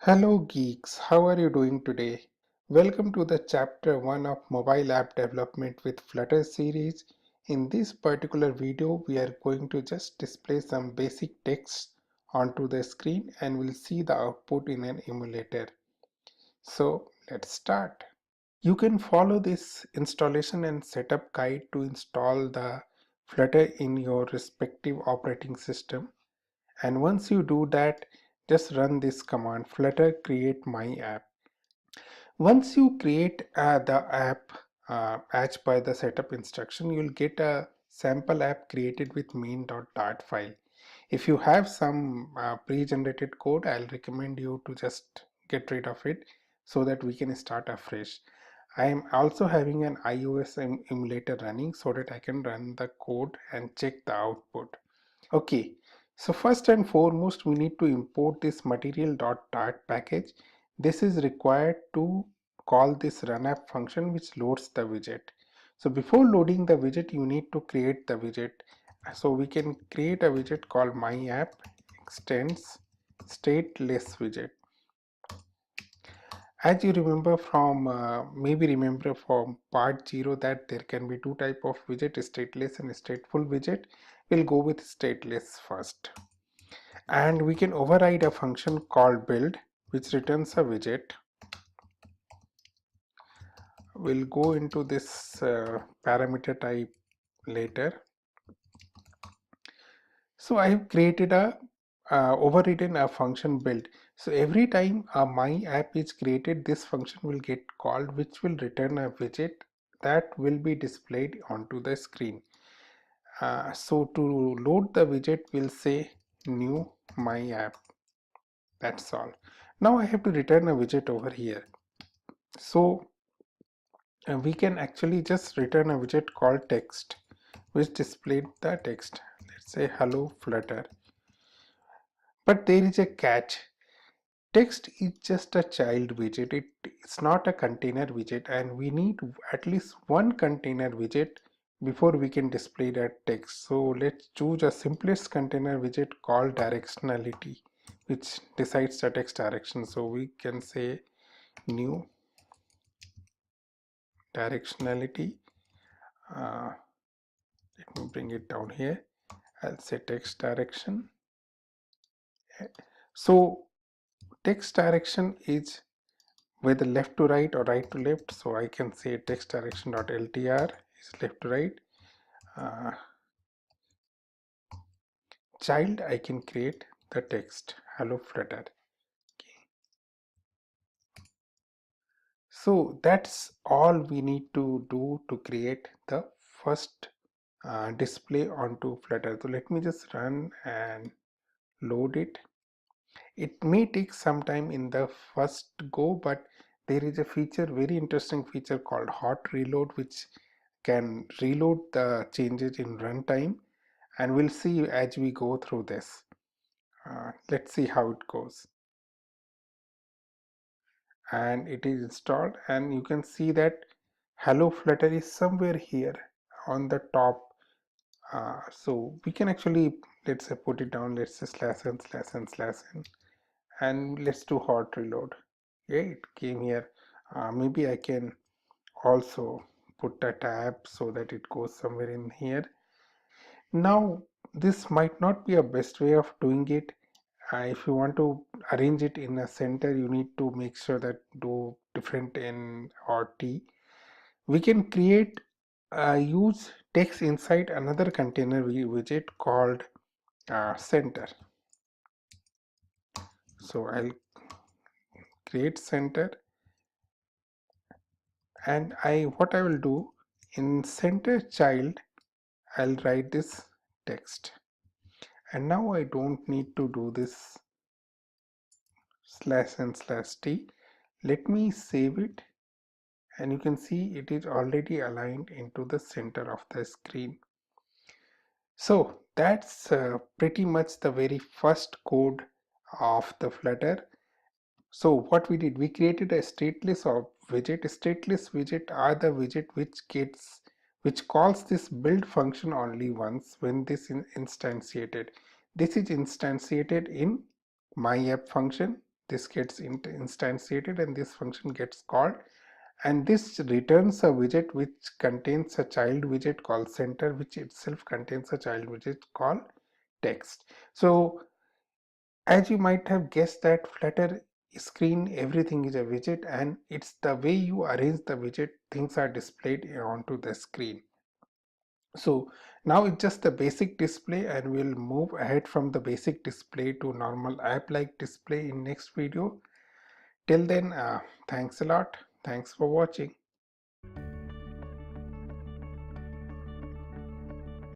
Hello geeks, how are you doing today? Welcome to the chapter 1 of mobile app development with Flutter series. In this particular video, we are going to just display some basic text onto the screen and we'll see the output in an emulator. So let's start. You can follow this installation and setup guide to install the Flutter in your respective operating system. And once you do that, just run this command flutter create my app. Once you create the app as by the setup instruction, you'll get a sample app created with main.dart file. If you have some pre-generated code, I'll recommend you to just get rid of it so that we can start afresh. I am also having an iOS emulator running so that I can run the code and check the output. Okay, so first and foremost, we need to import this material.dart package. This is required to call this run app function which loads the widget. So before loading the widget, you need to create the widget. So we can create a widget called my app extends stateless widget. As you remember from maybe remember from part 0 that there can be two type of widget, stateless and stateful widget. We'll go with stateless first. And we can override a function called build which returns a widget. We'll go into this parameter type later. So I have created a overridden a function build. So every time my app is created, this function will get called which will return a widget that will be displayed onto the screen. So to load the widget, we'll say new my app. That's all. Now I have to return a widget over here. So we can actually just return a widget called text which displayed the text. Let's say hello Flutter. But there is a catch. Text is just a child widget. It's not a container widget, and we need at least one container widget before we can display that text. So let's choose a simplest container widget called directionality, which decides the text direction. So we can say new directionality. Let me bring it down here. I'll say text direction. So text direction is whether left to right or right to left. So I can say text direction.ltr is left to right. Child, I can create the text hello Flutter. Okay. So that's all we need to do to create the first display onto Flutter. So let me just run and load it. It may take some time in the first go, but there is a feature, very interesting feature called hot reload, which can reload the changes in runtime, and we'll see as we go through this. Let's see how it goes. And it is installed, and you can see that hello Flutter is somewhere here on the top. So we can actually, let's say, put it down. Let's say /n/n/n and let's do hot reload. Okay, it came here. Maybe I can also put a tab so that it goes somewhere in here. Now this might not be a best way of doing it. If you want to arrange it in a center, you need to make sure that do different N or T. We can create use text inside another container widget called center. So I'll create center, and what I will do in center child, I'll write this text, and now I don't need to do this /n/t. Let me save it, and you can see it is already aligned into the center of the screen. So that's pretty much the very first code of the Flutter. So what we did, we created a stateless widget. Stateless widget are the widget which calls this build function only once when this is instantiated. This is instantiated in my app function. this gets instantiated and this function gets called, and this returns a widget which contains a child widget called center, which itself contains a child widget called text. So as you might have guessed that Flutter screen, everything is a widget, and it's the way you arrange the widget things are displayed onto the screen. So now it's just the basic display, and we'll move ahead from the basic display to normal app like display in next video. Till then, thanks a lot. Thanks for watching.